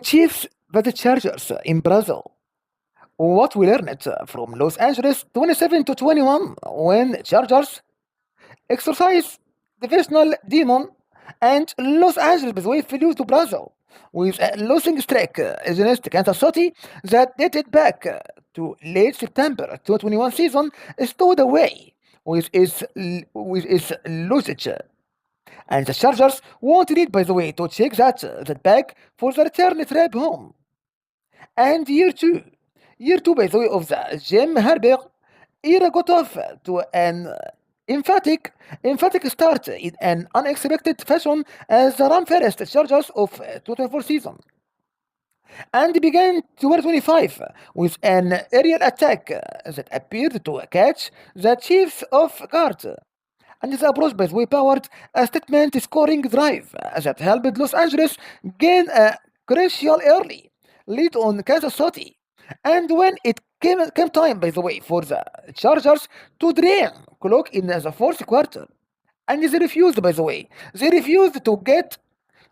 Chiefs but the Chargers in Brazil. What we learned from Los Angeles 27 to 21 when Chargers exercise divisional demon and Los Angeles by the way flew to Brazil with a losing streak against Kansas City that dated back to late September 2021 season stowed away with its luggage. And the Chargers won't need, by the way, to check that bag for the return trip home. And year two, by the way, of the Jim Harbaugh era got off to an emphatic start in an unexpected fashion as the run-first Chargers of 2024 season. And began 2025 with an aerial attack that appeared to catch the Chiefs off guard. And this approach, by the way, powered a statement scoring drive that helped Los Angeles gain a crucial early lead on Kansas City. And when it came time, by the way, for the Chargers to drain clock in the fourth quarter, and they refused, by the way, they refused to get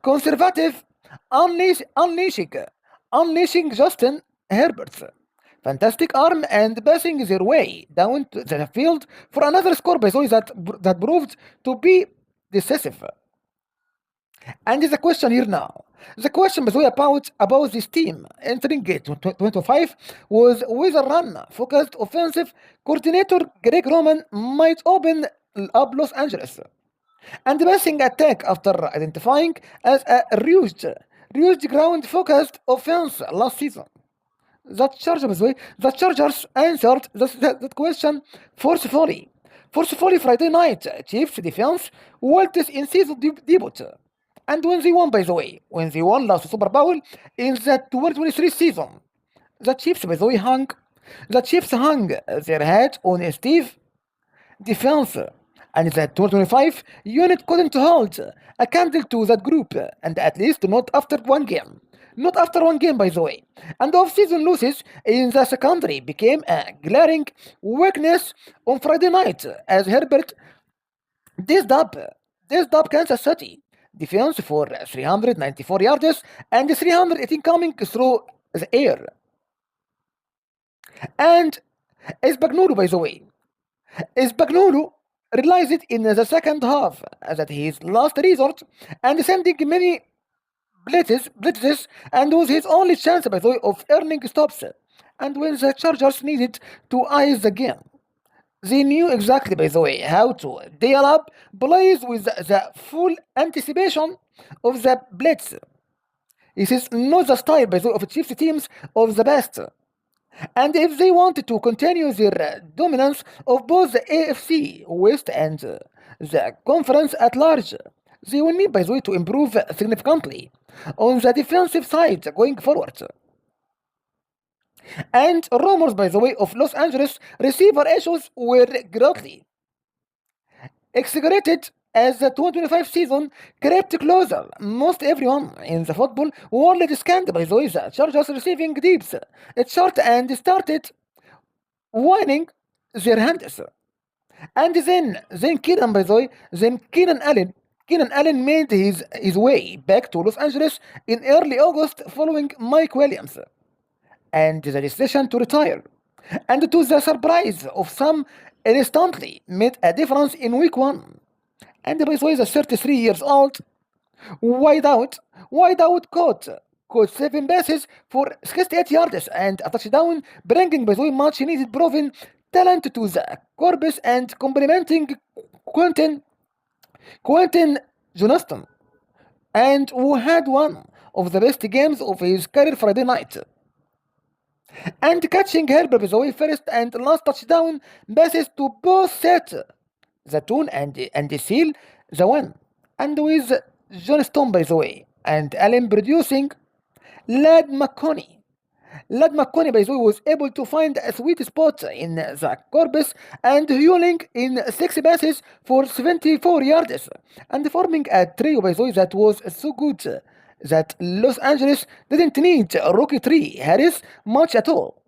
conservative, unleashing, unleashing Justin Herbert. Fantastic arm and passing their way down to the field for another score by the way that proved to be decisive. And the question here now. The question by the way about this team entering 2025 was whether run-focused offensive coordinator Greg Roman might open up Los Angeles and the passing attack after identifying as a reused ground-focused offense last season. The Chargers answered that question forcefully. Forcefully Friday night, Chiefs defense wilts in season debut. And when they won, by the way, when they won last Super Bowl in the 2023 season, the Chiefs, by the way, hung their hat on Steve defense. And the 2025 unit couldn't hold a candle to that group, and at least not after one game. Not after one game, by the way. And off-season losses in the secondary became a glaring weakness on Friday night as Herbert dished up Kansas City defense for 394 yards and 318 coming through the air. And Spagnuolo, by the way, Spagnuolo realized it in the second half that his last resort and sending many blitzes and was his only chance by the way of earning stops. And when the Chargers needed to ice the game, they knew exactly by the way how to dial up plays with the full anticipation of the blitz. This is not the style by the way of Chiefs teams of the past. And if they wanted to continue their dominance of both the AFC West and the conference at large, they will need, by the way, to improve significantly on the defensive side going forward. And rumors, by the way, of Los Angeles receiver issues were greatly exaggerated as the 2025 season crept closer. Most everyone in the football world scanned, by the way, the Chargers receiving deeps. It short and started whining their hands. And then Keenan, by the way, then Keenan Allen made his way back to Los Angeles in early August following Mike Williams and the decision to retire. And to the surprise of some, instantly made a difference in week one. And by the way, the 33 years old wide out caught 7 passes for 68 yards and a touchdown, bringing by the way much needed proven talent to the corpus and complementing Quentin Johnston, and who had one of the best games of his career Friday night. And catching Herbert by the way first and last touchdown passes to both set the tone and seal the win. And with Johnston, by the way, and Allen producing, Lad McCowney, by the way, was able to find a sweet spot in the corpus and hauling in 6 passes for 74 yards and forming a trio, by the way, that was so good that Los Angeles didn't need rookie Tree Harris much at all.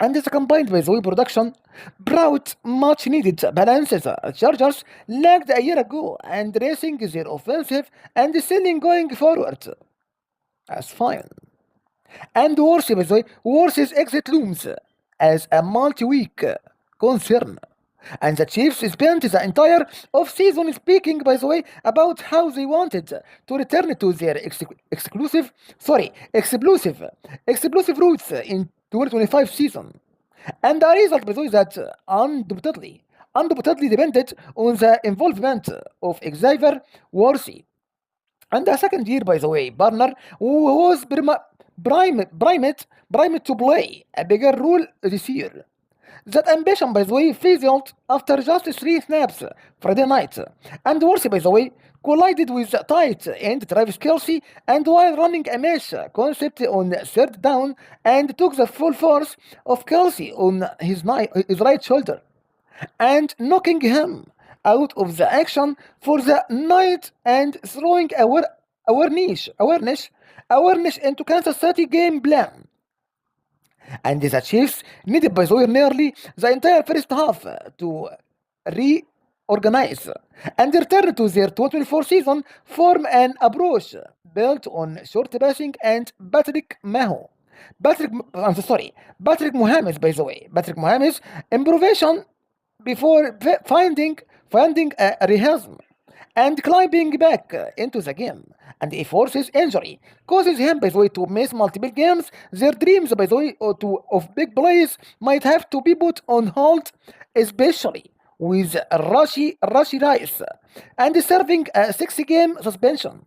And this combined, by the way, production brought much needed balance the Chargers lacked a year ago and racing their offensive and selling going forward. That's fine. And worse, by the way, worse exit looms as a multi-week concern. And the Chiefs spent the entire off-season speaking, by the way, about how they wanted to return to their explosive roots in 2025 season. And the result, by the way, that undoubtedly depended on the involvement of Xavier Worthy. And the second year, by the way, Barner, who was primed to play a bigger role this year. That ambition, by the way, fizzled after just 3 snaps Friday night. And Worthy, by the way, collided with tight end Travis Kelsey and while running a mesh concept on third down and took the full force of Kelsey on his right shoulder and knocking him out of the action for the night and throwing awareness into Kansas City game plan. And the Chiefs needed, by the way, nearly the entire first half to reorganize and return to their 2024 season form an approach built on short passing and Patrick Mohammed, by the way. Patrick Mohammed's improvisation before finding a rhythm and climbing back into the game. And if Force's injury causes him, by the way, to miss multiple games, their dreams, by the way, of big plays might have to be put on hold, especially with Rashi Rice and serving a 6-game suspension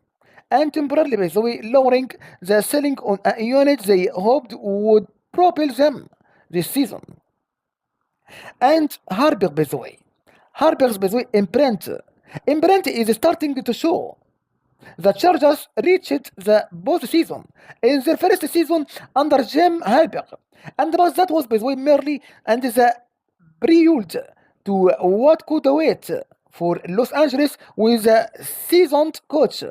and temporarily, by the way, lowering the ceiling on a unit they hoped would propel them this season. And Harbaugh, by the way. Harbaugh, by the way, imprint is starting to show. The Chargers reached the postseason in their first season under Jim Harbaugh. And that was, by the way, merely and the prelude to what could await for Los Angeles with a seasoned coach.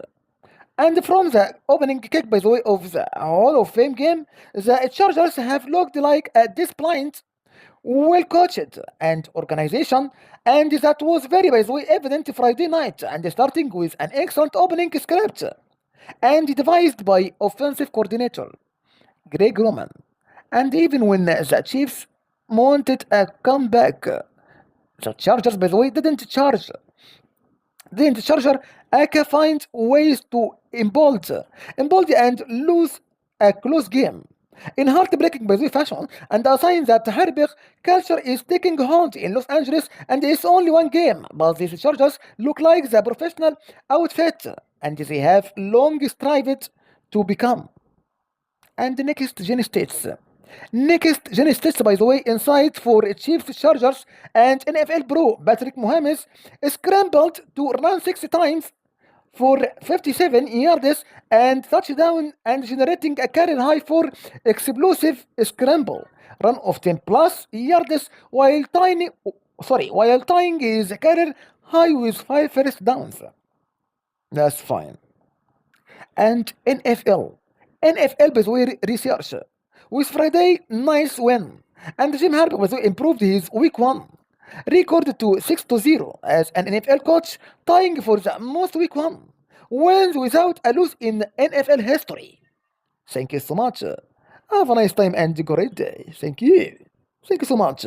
And from the opening kick, by the way, of the Hall of Fame game, the Chargers have looked like a disciplined, well coached and organization, and that was very, by the way, evident Friday night, and starting with an excellent opening script and devised by offensive coordinator Greg Roman. And even when the Chiefs wanted a comeback, the Chargers, by the way, didn't charge. Aka find ways to embolden and lose a close game in heartbreaking, by the way, fashion, and a sign that Harbaugh culture is taking hold in Los Angeles, and it's only one game, but these Chargers look like the professional outfit, and they have long strived to become. And the next gen states, by the way, inside for Chiefs Chargers and NFL Pro Patrick Mohammed scrambled to run 6 times for 57 yards and touchdown and generating a career high for explosive scramble run of 10 plus yards while tying his career high with 5 first downs. That's fine. And NFL, by the way, research with Friday nice win. And Jim Harbaugh, by the way, improved his week 1 record to 6-0 as an NFL coach, tying for the most week 1 wins without a lose in NFL history. Thank you so much. Have a nice time and a great day. Thank you. Thank you so much.